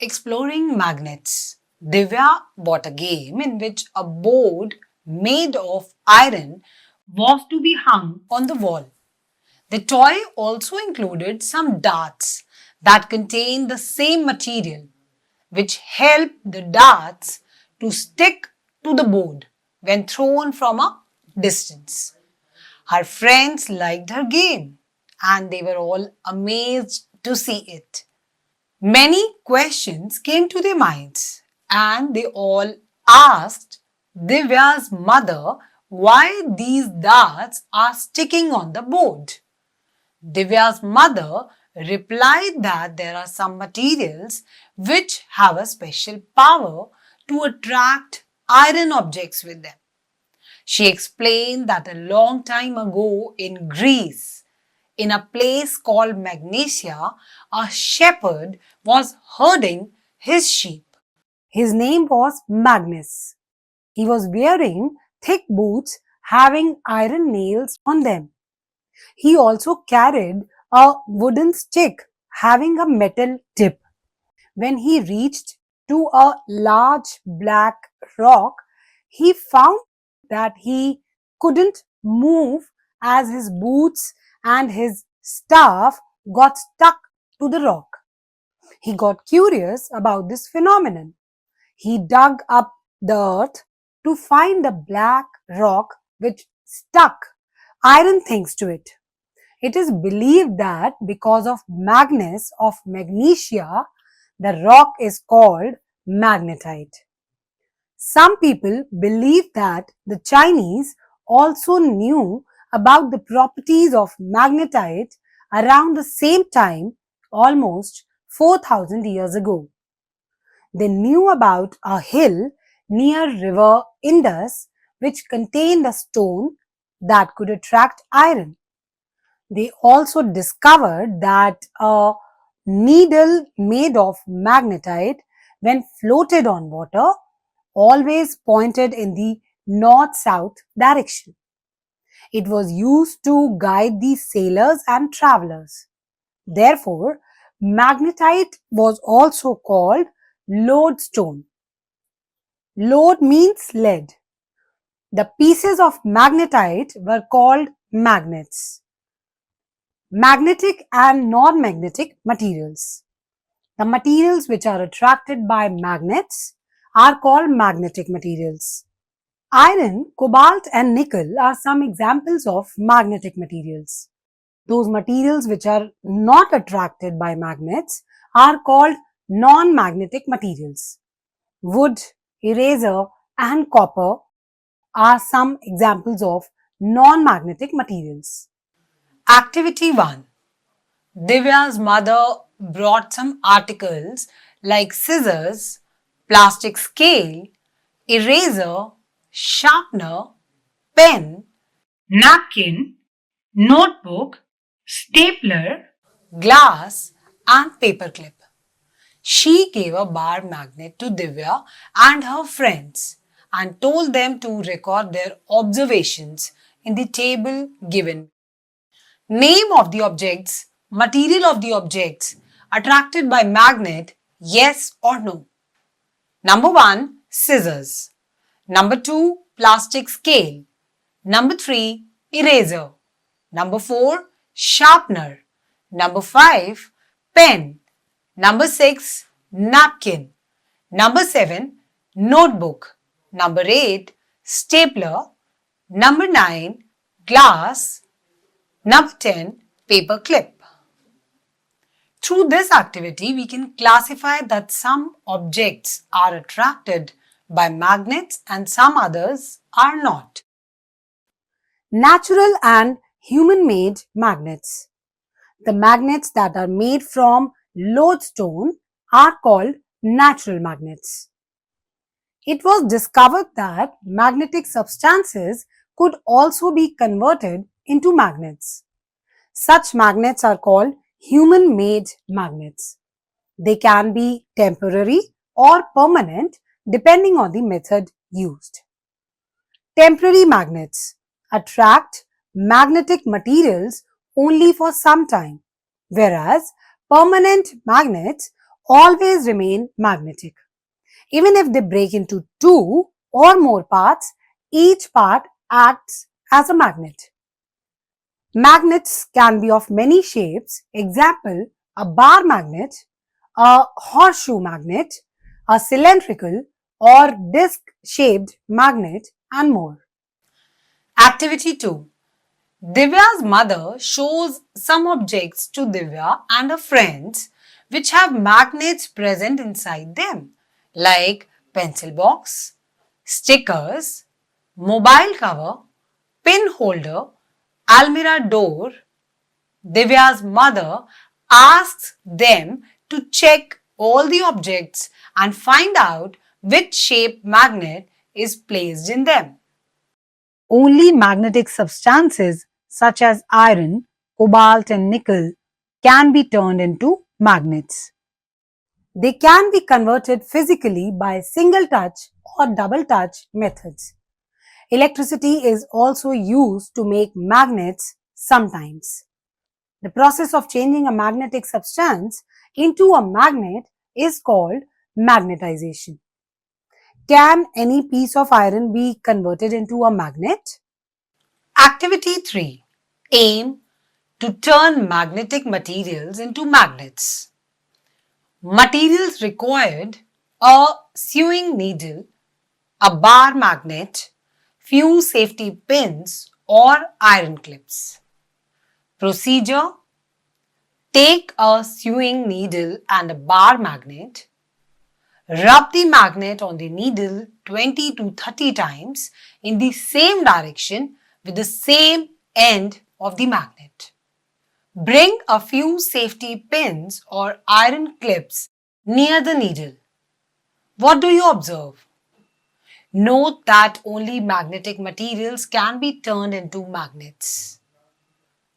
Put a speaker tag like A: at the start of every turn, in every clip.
A: Exploring magnets. Divya bought a game in which a board made of iron was to be hung on the wall. The toy also included some darts that contained the same material, which helped the darts to stick to the board when thrown from a distance. Her friends liked her game and they were all amazed to see it. Many questions came to their minds and they all asked Divya's mother why these darts are sticking on the board. Divya's mother replied that there are some materials which have a special power to attract iron objects with them. She explained that a long time ago in Greece, in a place called Magnesia, a shepherd was herding his sheep. His name was Magnus. He was wearing thick boots having iron nails on them. He also carried a wooden stick having a metal tip. When he reached to a large black rock, he found that he couldn't move as his boots and his staff got stuck to the rock. He got curious about this phenomenon. He dug up the earth to find the black rock which stuck iron things to it. It is believed that because of Magnus of Magnesia, the rock is called magnetite. Some people believe that the Chinese also knew about the properties of magnetite around the same time, almost 4,000 years ago. They knew about a hill near river Indus which contained a stone that could attract iron. They also discovered that a needle made of magnetite, when floated on water, always pointed in the north-south direction. It was used to guide the sailors and travelers. Therefore, magnetite was also called lodestone. Lode means lead. The pieces of magnetite were called magnets. Magnetic and non-magnetic materials. The materials which are attracted by magnets are called magnetic materials. Iron, cobalt and nickel are some examples of magnetic materials. Those materials which are not attracted by magnets are called non-magnetic materials. Wood, eraser and copper are some examples of non-magnetic materials. Activity 1. Divya's mother brought some articles like scissors, plastic scale, eraser, sharpener, pen, napkin, notebook, stapler, glass and paperclip. She gave a bar magnet to Divya and her friends and told them to record their observations in the table given. Name of the objects, material of the objects attracted by magnet, yes or no. Number 1, scissors. Number 2, plastic scale. Number 3, eraser. Number 4, sharpener. Number 5, pen. Number 6, napkin. Number 7, notebook. Number 8, stapler. Number 9, glass. Number 10, paper clip. Through this activity, we can classify that some objects are attracted by magnets and some others are not. Natural and human-made magnets. The magnets that are made from lodestone are called natural magnets. It was discovered that magnetic substances could also be converted into magnets. Such magnets are called human-made magnets. They can be temporary or permanent depending on the method used. Temporary magnets attract magnetic materials only for some time, whereas permanent magnets always remain magnetic. Even if they break into two or more parts, each part acts as a magnet. Magnets can be of many shapes. Example, a bar magnet, a horseshoe magnet, a cylindrical or disc-shaped magnet, and more. Activity 2. Divya's mother shows some objects to Divya and her friends which have magnets present inside them, like pencil box, stickers, mobile cover, pin holder, almirah door. Divya's mother asks them to check all the objects and find out which shape magnet is placed in them. Only magnetic substances such as iron, cobalt, and nickel can be turned into magnets. They can be converted physically by single touch or double touch methods. Electricity is also used to make magnets sometimes. The process of changing a magnetic substance into a magnet is called magnetization. Can any piece of iron be converted into a magnet? Activity 3. Aim to turn magnetic materials into magnets. Materials required: a sewing needle, a bar magnet, few safety pins or iron clips. Procedure: take a sewing needle and a bar magnet. Rub the magnet on the needle 20 to 30 times in the same direction with the same end of the magnet. Bring a few safety pins or iron clips near the needle. What do you observe? Note that only magnetic materials can be turned into magnets.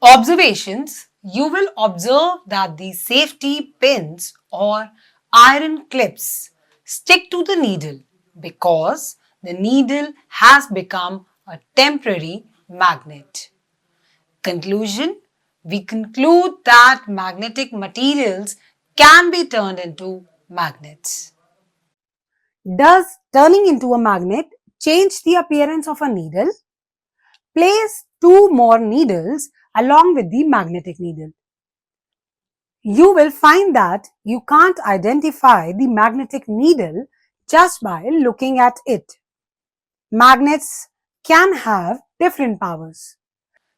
A: Observations: you will observe that the safety pins or iron clips stick to the needle because the needle has become a temporary magnet. Conclusion: we conclude that magnetic materials can be turned into magnets. Does turning into a magnet change the appearance of a needle? Place two more needles along with the magnetic needle. You will find that you can't identify the magnetic needle just by looking at it. Magnets can have different powers.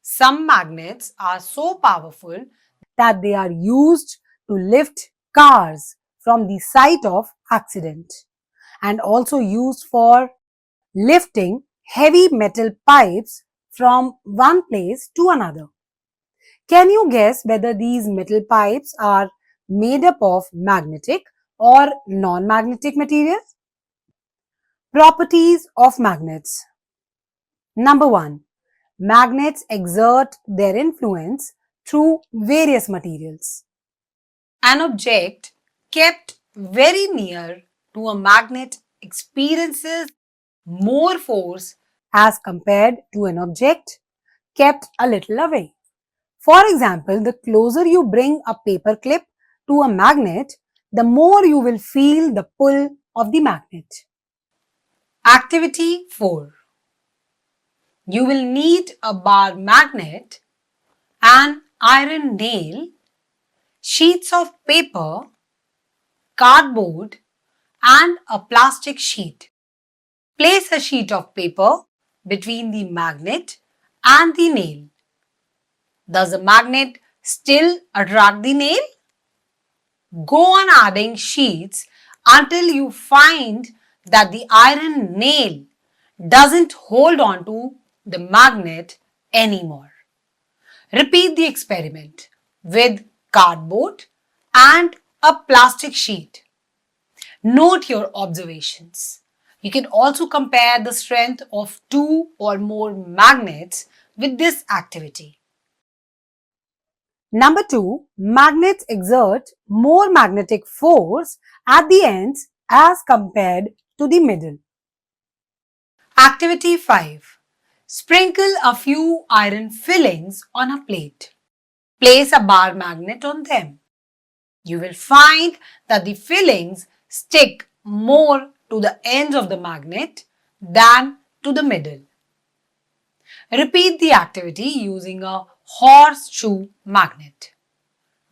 A: Some magnets are so powerful that they are used to lift cars from the site of accident and also used for lifting heavy metal pipes from one place to another. Can you guess whether these metal pipes are made up of magnetic or non-magnetic materials? Properties of magnets. Number 1. Magnets exert their influence through various materials. An object kept very near to a magnet experiences more force as compared to an object kept a little away. For example, the closer you bring a paper clip to a magnet, the more you will feel the pull of the magnet. Activity 4. You will need a bar magnet, an iron nail, sheets of paper, cardboard, and a plastic sheet. Place a sheet of paper between the magnet and the nail. Does the magnet still attract the nail? Go on adding sheets until you find that the iron nail doesn't hold on to the magnet anymore. Repeat the experiment with cardboard and a plastic sheet. Note your observations. You can also compare the strength of two or more magnets with this activity. Number 2, magnets exert more magnetic force at the ends as compared to the middle. Activity 5. Sprinkle a few iron fillings on a plate. Place a bar magnet on them. You will find that the fillings stick more to the ends of the magnet than to the middle. Repeat the activity using a horseshoe magnet,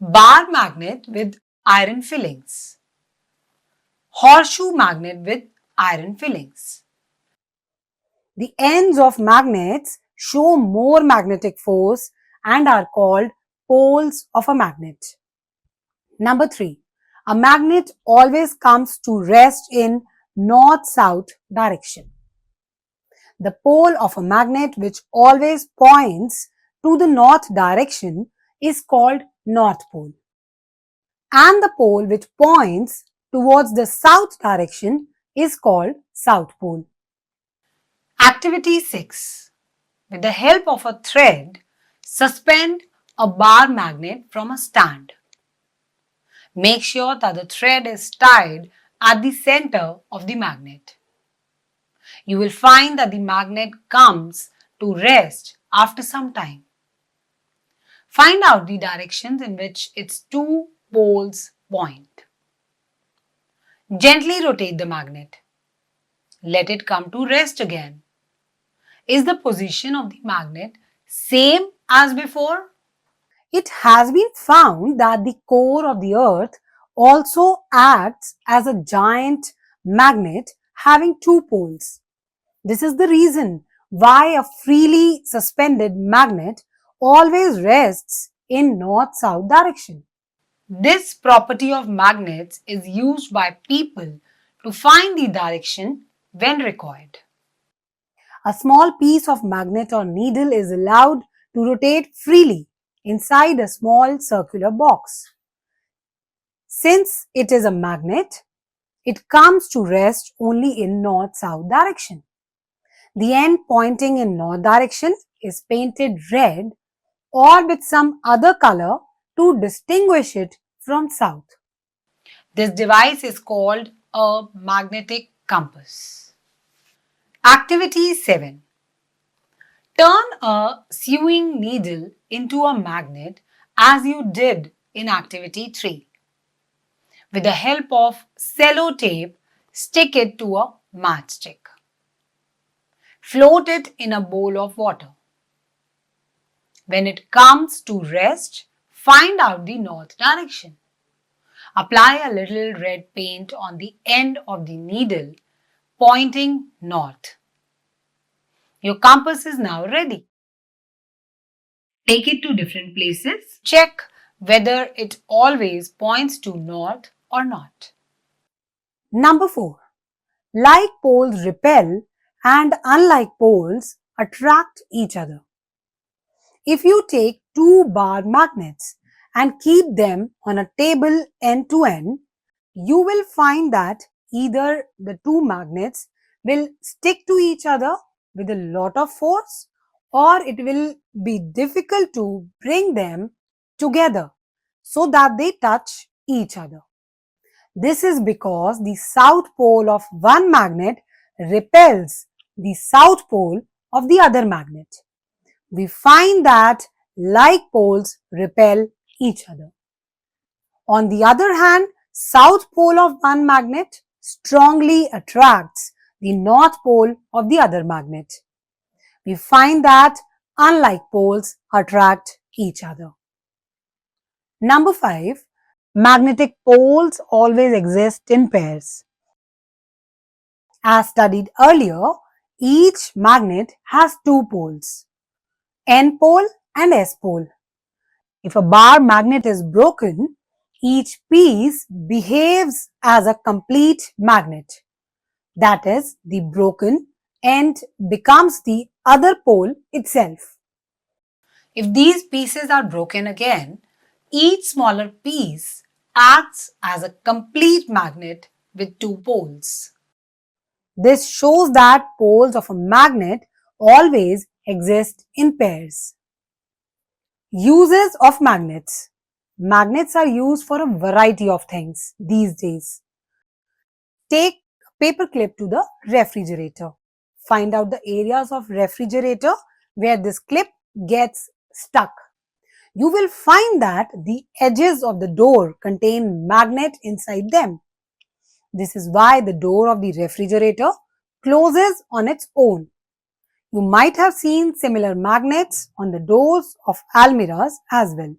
A: bar magnet with iron fillings, horseshoe magnet with iron fillings. The ends of magnets show more magnetic force and are called poles of a magnet. Number 3. A magnet always comes to rest in north-south direction. The pole of a magnet which always points to the north direction is called north pole. And the pole which points towards the south direction is called south pole. Activity 6. With the help of a thread, suspend a bar magnet from a stand. Make sure that the thread is tied at the center of the magnet. You will find that the magnet comes to rest after some time. Find out the directions in which its two poles point. Gently rotate the magnet. Let it come to rest again. Is the position of the magnet same as before? It has been found that the core of the earth also acts as a giant magnet having two poles. This is the reason why a freely suspended magnet always rests in north-south direction. This property of magnets is used by people to find the direction when required. A small piece of magnet or needle is allowed to rotate freely inside a small circular box. Since it is a magnet, it comes to rest only in north-south direction. The end pointing in north direction is painted red or with some other color to distinguish it from south. This device is called a magnetic compass. Activity 7. Turn a sewing needle into a magnet as you did in activity 3. With the help of sellotape, stick it to a matchstick. Float it in a bowl of water. When it comes to rest, find out the north direction. Apply a little red paint on the end of the needle, pointing north. Your compass is now ready. Take it to different places. Check whether it always points to north or not. Number 4. Like poles repel and unlike poles attract each other. If you take two bar magnets and keep them on a table end to end, you will find that either the two magnets will stick to each other with a lot of force, or it will be difficult to bring them together so that they touch each other. This is because the south pole of one magnet repels the south pole of the other magnet. We find that like poles repel each other. On the other hand, south pole of one magnet strongly attracts the north pole of the other magnet. We find that unlike poles attract each other. Number 5. Magnetic poles always exist in pairs. As studied earlier, each magnet has two poles, N pole and S pole. If a bar magnet is broken, each piece behaves as a complete magnet. That is, the broken end becomes the other pole itself. If these pieces are broken again, each smaller piece acts as a complete magnet with two poles. This shows that poles of a magnet always exist in pairs. Uses of magnets. Magnets are used for a variety of things these days. Take a paper clip to the refrigerator. Find out the areas of refrigerator where this clip gets stuck. you will find that the edges of the door contain magnet inside them. This is why the door of the refrigerator closes on its own. You might have seen similar magnets on the doors of almirahs as well.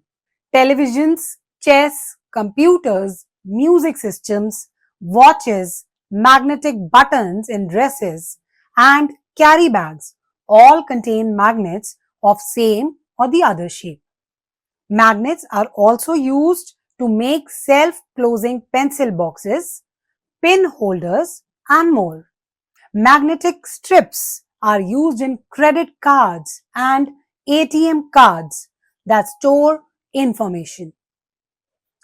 A: Televisions, chess, computers, music systems, watches, magnetic buttons in dresses, and carry bags all contain magnets of same or the other shape. Magnets are also used to make self-closing pencil boxes, pin holders, and more. Magnetic strips are used in credit cards and ATM cards that store information.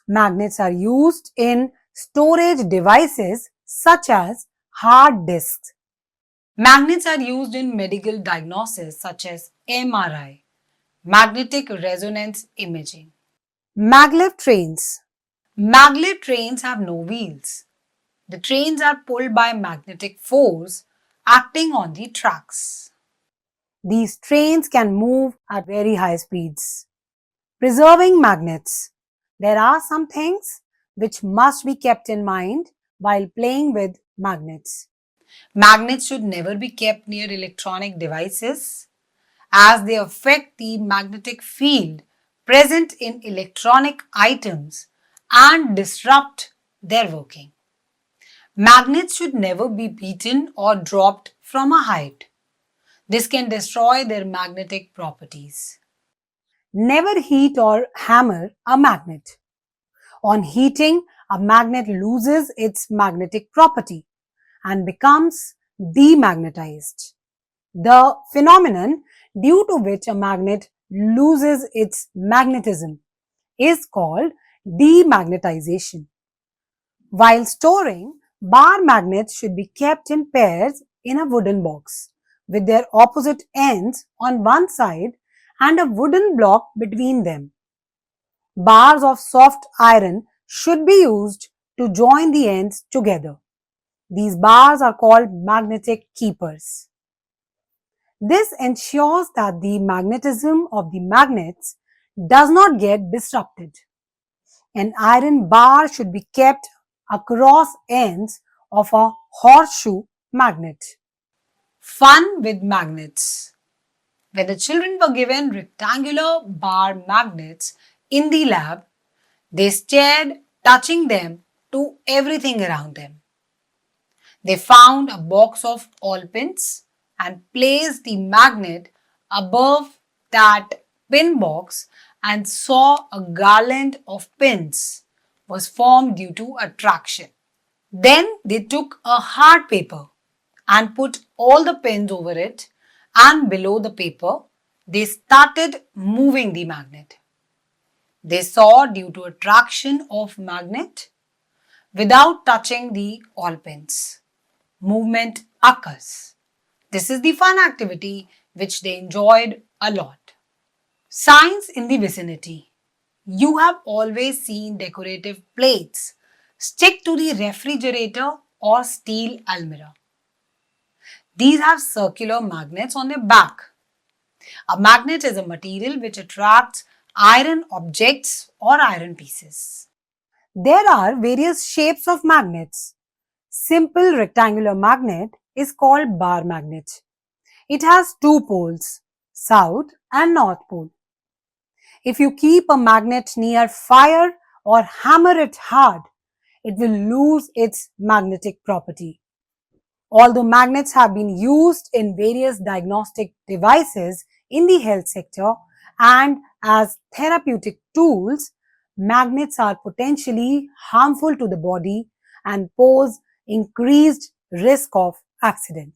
A: Magnets are used in storage devices such as hard disks. Magnets are used in medical diagnosis such as MRI, magnetic resonance imaging. Maglev trains. Maglev trains have no wheels. The trains are pulled by magnetic force acting on the tracks. These trains can move at very high speeds. Preserving magnets. There are some things which must be kept in mind while playing with magnets. Magnets should never be kept near electronic devices as they affect the magnetic field present in electronic items and disrupt their working. Magnets should never be beaten or dropped from a height. This can destroy their magnetic properties. Never heat or hammer a magnet. On heating, a magnet loses its magnetic property and becomes demagnetized. The phenomenon due to which a magnet loses its magnetism is called demagnetization. While storing, bar magnets should be kept in pairs in a wooden box with their opposite ends on one side and a wooden block between them. Bars of soft iron should be used to join the ends together. These bars are called magnetic keepers. This ensures that the magnetism of the magnets does not get disrupted. An iron bar should be kept across ends of a horseshoe magnet. Fun with magnets. When the children were given rectangular bar magnets in the lab, they stared, touching them to everything around them. They found a box of all pins and placed the magnet above that pin box and saw a garland of pins was formed due to attraction. Then they took a hard paper and put all the pins over it, and below the paper they started moving the magnet. They saw due to attraction of magnet without touching the all pins. Movement occurs. This is the fun activity which they enjoyed a lot. Science in the vicinity. You have always seen decorative plates stick to the refrigerator or steel almirah. These have circular magnets on their back. A magnet is a material which attracts iron objects or iron pieces. There are various shapes of magnets. Simple rectangular magnet is called bar magnet. It has two poles, south and north pole. If you keep a magnet near fire or hammer it hard, it will lose its magnetic property. Although magnets have been used in various diagnostic devices in the health sector and as therapeutic tools, magnets are potentially harmful to the body and pose increased risk of accident.